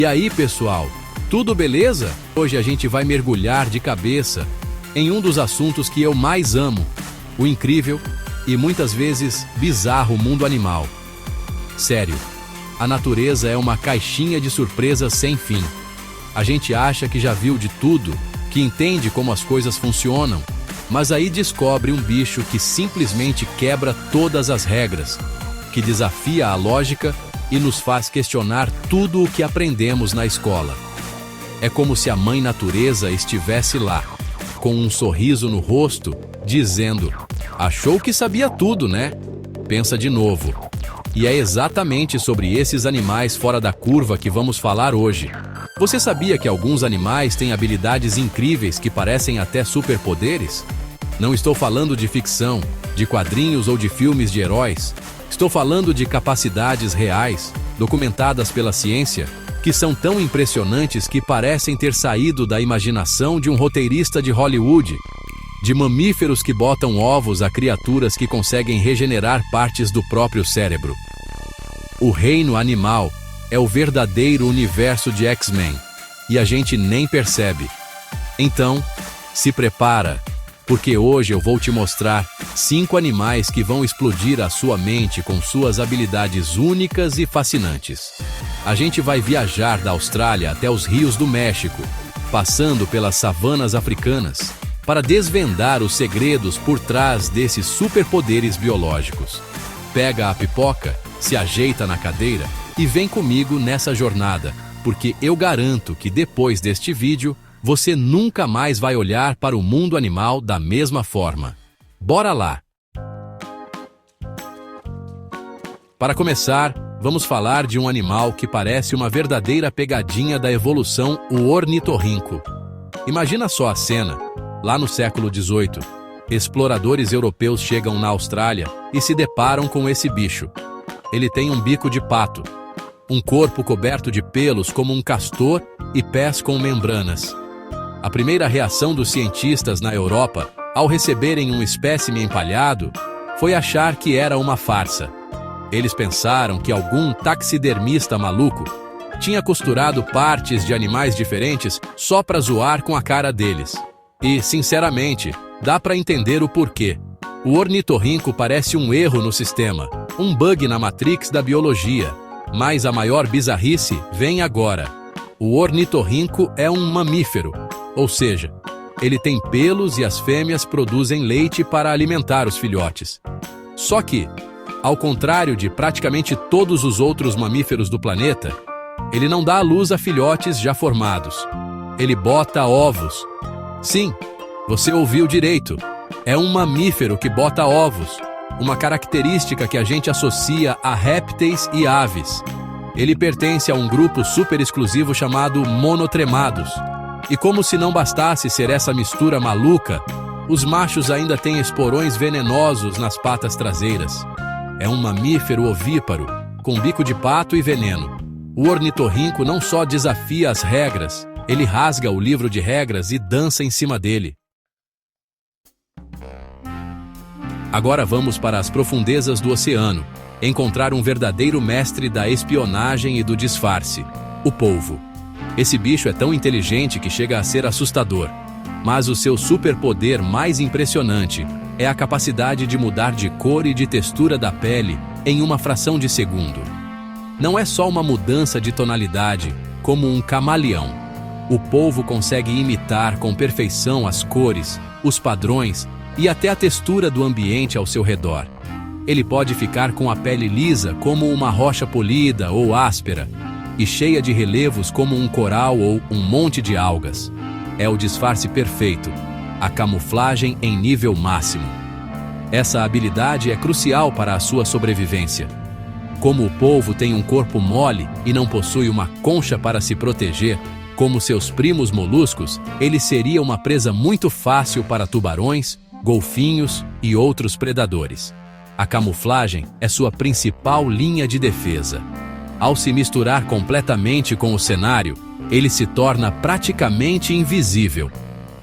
E aí, pessoal, tudo beleza? Hoje a gente vai mergulhar de cabeça em um dos assuntos que eu mais amo, o incrível e muitas vezes bizarro mundo animal. Sério, a natureza é uma caixinha de surpresas sem fim. A gente acha que já viu de tudo, que entende como as coisas funcionam, mas aí descobre um bicho que simplesmente quebra todas as regras, que desafia a lógica e nos faz questionar tudo o que aprendemos na escola. É como se a mãe natureza estivesse lá, com um sorriso no rosto, dizendo: achou que sabia tudo, né? Pensa de novo. E é exatamente sobre esses animais fora da curva que vamos falar hoje. Você sabia que alguns animais têm habilidades incríveis que parecem até superpoderes? Não estou falando de ficção, de quadrinhos ou de filmes de heróis. Estou falando de capacidades reais, documentadas pela ciência, que são tão impressionantes que parecem ter saído da imaginação de um roteirista de Hollywood. De mamíferos que botam ovos a criaturas que conseguem regenerar partes do próprio cérebro. O reino animal é o verdadeiro universo de X-Men, e a gente nem percebe. Então, se prepara, porque hoje eu vou te mostrar 5 animais que vão explodir a sua mente com suas habilidades únicas e fascinantes. A gente vai viajar da Austrália até os rios do México, passando pelas savanas africanas, para desvendar os segredos por trás desses superpoderes biológicos. Pega a pipoca, se ajeita na cadeira e vem comigo nessa jornada, porque eu garanto que depois deste vídeo, você nunca mais vai olhar para o mundo animal da mesma forma. Bora lá! Para começar, vamos falar de um animal que parece uma verdadeira pegadinha da evolução, o ornitorrinco. Imagina só a cena. Lá no século XVIII, exploradores europeus chegam na Austrália e se deparam com esse bicho. Ele tem um bico de pato, um corpo coberto de pelos como um castor e pés com membranas. A primeira reação dos cientistas na Europa, ao receberem um espécime empalhado, foi achar que era uma farsa. Eles pensaram que algum taxidermista maluco tinha costurado partes de animais diferentes só para zoar com a cara deles. E, sinceramente, dá para entender o porquê. O ornitorrinco parece um erro no sistema, um bug na Matrix da biologia. Mas a maior bizarrice vem agora. O ornitorrinco é um mamífero, ou seja, ele tem pelos e as fêmeas produzem leite para alimentar os filhotes. Só que, ao contrário de praticamente todos os outros mamíferos do planeta, ele não dá à luz a filhotes já formados. Ele bota ovos. Sim, você ouviu direito. É um mamífero que bota ovos, uma característica que a gente associa a répteis e aves. Ele pertence a um grupo super exclusivo chamado monotremados. E como se não bastasse ser essa mistura maluca, os machos ainda têm esporões venenosos nas patas traseiras. É um mamífero ovíparo, com bico de pato e veneno. O ornitorrinco não só desafia as regras, ele rasga o livro de regras e dança em cima dele. Agora vamos para as profundezas do oceano, encontrar um verdadeiro mestre da espionagem e do disfarce, o polvo. Esse bicho é tão inteligente que chega a ser assustador, mas o seu superpoder mais impressionante é a capacidade de mudar de cor e de textura da pele em uma fração de segundo. Não é só uma mudança de tonalidade, como um camaleão. O polvo consegue imitar com perfeição as cores, os padrões e até a textura do ambiente ao seu redor. Ele pode ficar com a pele lisa como uma rocha polida ou áspera, e cheia de relevos como um coral ou um monte de algas. É o disfarce perfeito, a camuflagem em nível máximo. Essa habilidade é crucial para a sua sobrevivência. Como o polvo tem um corpo mole e não possui uma concha para se proteger, como seus primos moluscos, ele seria uma presa muito fácil para tubarões, golfinhos e outros predadores. A camuflagem é sua principal linha de defesa. Ao se misturar completamente com o cenário, ele se torna praticamente invisível.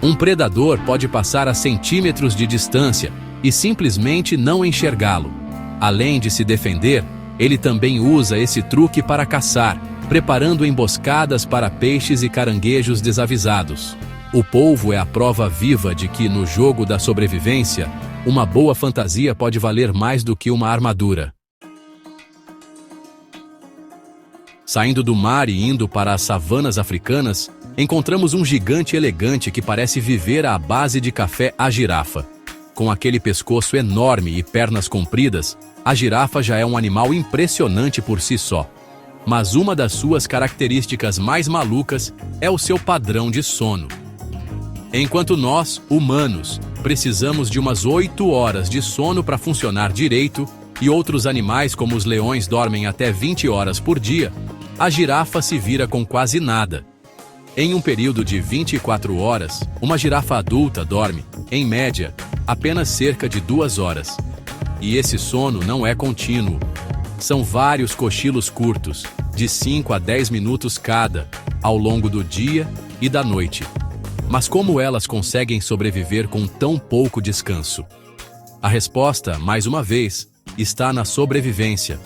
Um predador pode passar a centímetros de distância e simplesmente não enxergá-lo. Além de se defender, ele também usa esse truque para caçar, preparando emboscadas para peixes e caranguejos desavisados. O polvo é a prova viva de que, no jogo da sobrevivência, uma boa fantasia pode valer mais do que uma armadura. Saindo do mar e indo para as savanas africanas, encontramos um gigante elegante que parece viver à base de café, a girafa. Com aquele pescoço enorme e pernas compridas, a girafa já é um animal impressionante por si só. Mas uma das suas características mais malucas é o seu padrão de sono. Enquanto nós, humanos, precisamos de umas 8 horas de sono para funcionar direito, e outros animais como os leões dormem até 20 horas por dia, a girafa se vira com quase nada. Em um período de 24 horas, uma girafa adulta dorme, em média, apenas cerca de 2 horas. E esse sono não é contínuo. São vários cochilos curtos, de 5 a 10 minutos cada, ao longo do dia e da noite. Mas como elas conseguem sobreviver com tão pouco descanso? A resposta, mais uma vez, está na sobrevivência.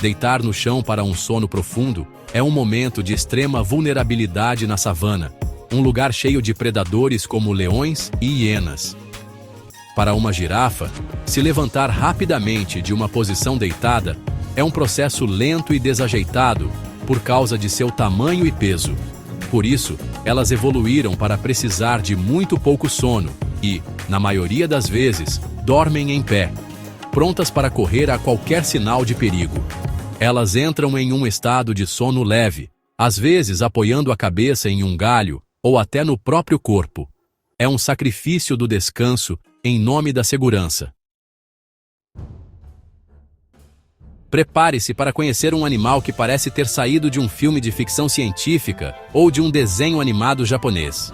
Deitar no chão para um sono profundo é um momento de extrema vulnerabilidade na savana, um lugar cheio de predadores como leões e hienas. Para uma girafa, se levantar rapidamente de uma posição deitada é um processo lento e desajeitado por causa de seu tamanho e peso. Por isso, elas evoluíram para precisar de muito pouco sono e, na maioria das vezes, dormem em pé, prontas para correr a qualquer sinal de perigo. Elas entram em um estado de sono leve, às vezes apoiando a cabeça em um galho ou até no próprio corpo. É um sacrifício do descanso em nome da segurança. Prepare-se para conhecer um animal que parece ter saído de um filme de ficção científica ou de um desenho animado japonês.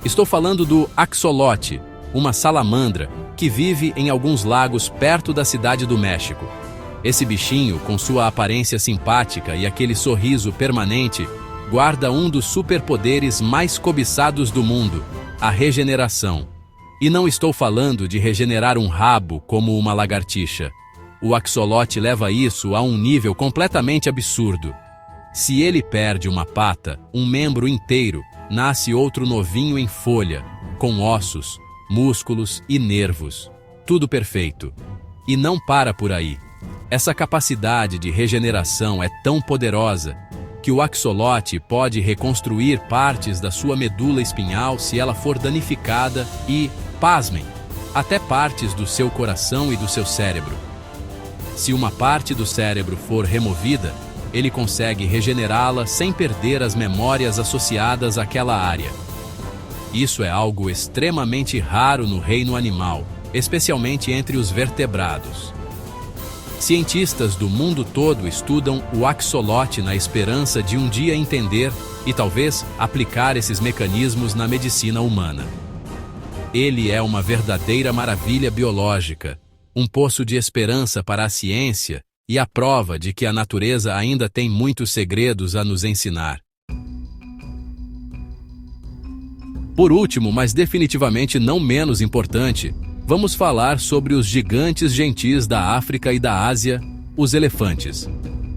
Estou falando do axolote, uma salamandra que vive em alguns lagos perto da cidade do México. Esse bichinho, com sua aparência simpática e aquele sorriso permanente, guarda um dos superpoderes mais cobiçados do mundo, a regeneração. E não estou falando de regenerar um rabo como uma lagartixa. O axolote leva isso a um nível completamente absurdo. Se ele perde uma pata, um membro inteiro, nasce outro novinho em folha, com ossos, músculos e nervos. Tudo perfeito. E não para por aí. Essa capacidade de regeneração é tão poderosa que o axolote pode reconstruir partes da sua medula espinhal se ela for danificada e, pasmem, até partes do seu coração e do seu cérebro. Se uma parte do cérebro for removida, ele consegue regenerá-la sem perder as memórias associadas àquela área. Isso é algo extremamente raro no reino animal, especialmente entre os vertebrados. Cientistas do mundo todo estudam o axolote na esperança de um dia entender e talvez aplicar esses mecanismos na medicina humana. Ele é uma verdadeira maravilha biológica, um poço de esperança para a ciência e a prova de que a natureza ainda tem muitos segredos a nos ensinar. Por último, mas definitivamente não menos importante, vamos falar sobre os gigantes gentis da África e da Ásia, os elefantes.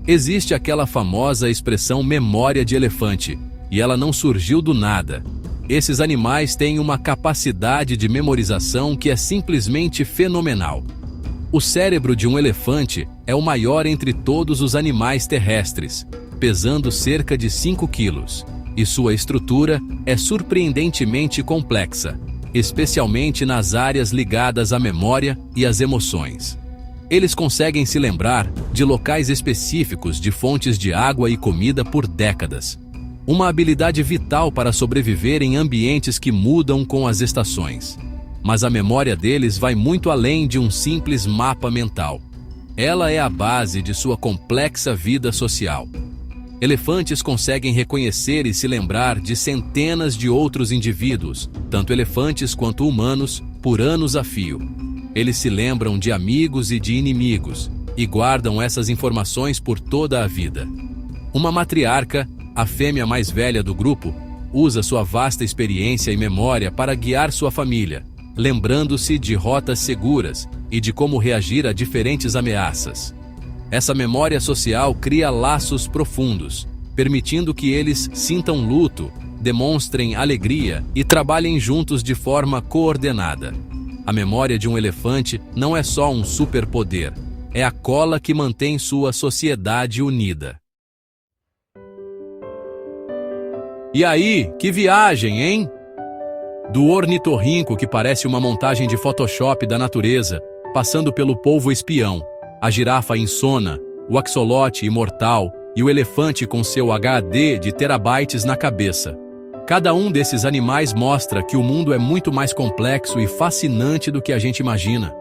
Existe aquela famosa expressão memória de elefante, e ela não surgiu do nada. Esses animais têm uma capacidade de memorização que é simplesmente fenomenal. O cérebro de um elefante é o maior entre todos os animais terrestres, pesando cerca de 5 quilos, e sua estrutura é surpreendentemente complexa, especialmente nas áreas ligadas à memória e às emoções. Eles conseguem se lembrar de locais específicos de fontes de água e comida por décadas. Uma habilidade vital para sobreviver em ambientes que mudam com as estações. Mas a memória deles vai muito além de um simples mapa mental. Ela é a base de sua complexa vida social. Elefantes conseguem reconhecer e se lembrar de centenas de outros indivíduos, tanto elefantes quanto humanos, por anos a fio. Eles se lembram de amigos e de inimigos, e guardam essas informações por toda a vida. Uma matriarca, a fêmea mais velha do grupo, usa sua vasta experiência e memória para guiar sua família, lembrando-se de rotas seguras e de como reagir a diferentes ameaças. Essa memória social cria laços profundos, permitindo que eles sintam luto, demonstrem alegria e trabalhem juntos de forma coordenada. A memória de um elefante não é só um superpoder, é a cola que mantém sua sociedade unida. E aí, que viagem, hein? Do ornitorrinco, que parece uma montagem de Photoshop da natureza, passando pelo polvo espião, a girafa insona, o axolote imortal e o elefante com seu HD de terabytes na cabeça. Cada um desses animais mostra que o mundo é muito mais complexo e fascinante do que a gente imagina.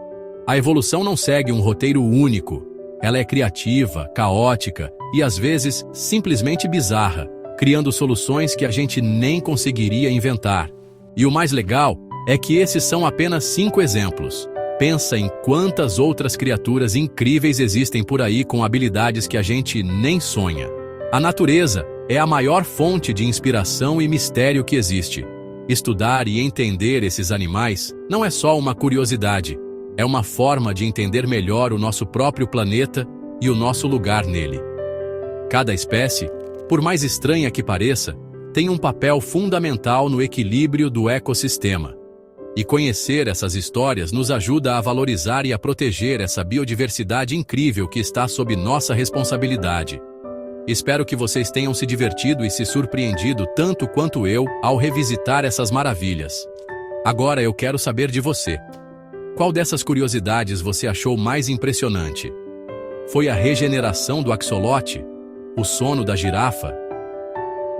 A evolução não segue um roteiro único. Ela é criativa, caótica e, às vezes, simplesmente bizarra, criando soluções que a gente nem conseguiria inventar. E o mais legal é que esses são apenas 5 exemplos. Pensa em quantas outras criaturas incríveis existem por aí com habilidades que a gente nem sonha. A natureza é a maior fonte de inspiração e mistério que existe. Estudar e entender esses animais não é só uma curiosidade, é uma forma de entender melhor o nosso próprio planeta e o nosso lugar nele. Cada espécie, por mais estranha que pareça, tem um papel fundamental no equilíbrio do ecossistema. E conhecer essas histórias nos ajuda a valorizar e a proteger essa biodiversidade incrível que está sob nossa responsabilidade. Espero que vocês tenham se divertido e se surpreendido tanto quanto eu ao revisitar essas maravilhas. Agora eu quero saber de você. Qual dessas curiosidades você achou mais impressionante? Foi a regeneração do axolote? O sono da girafa?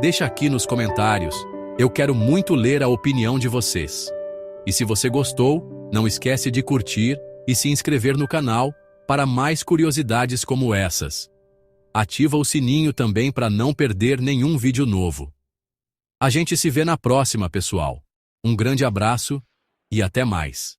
Deixa aqui nos comentários. Eu quero muito ler a opinião de vocês. E se você gostou, não esquece de curtir e se inscrever no canal para mais curiosidades como essas. Ativa o sininho também para não perder nenhum vídeo novo. A gente se vê na próxima, pessoal. Um grande abraço e até mais.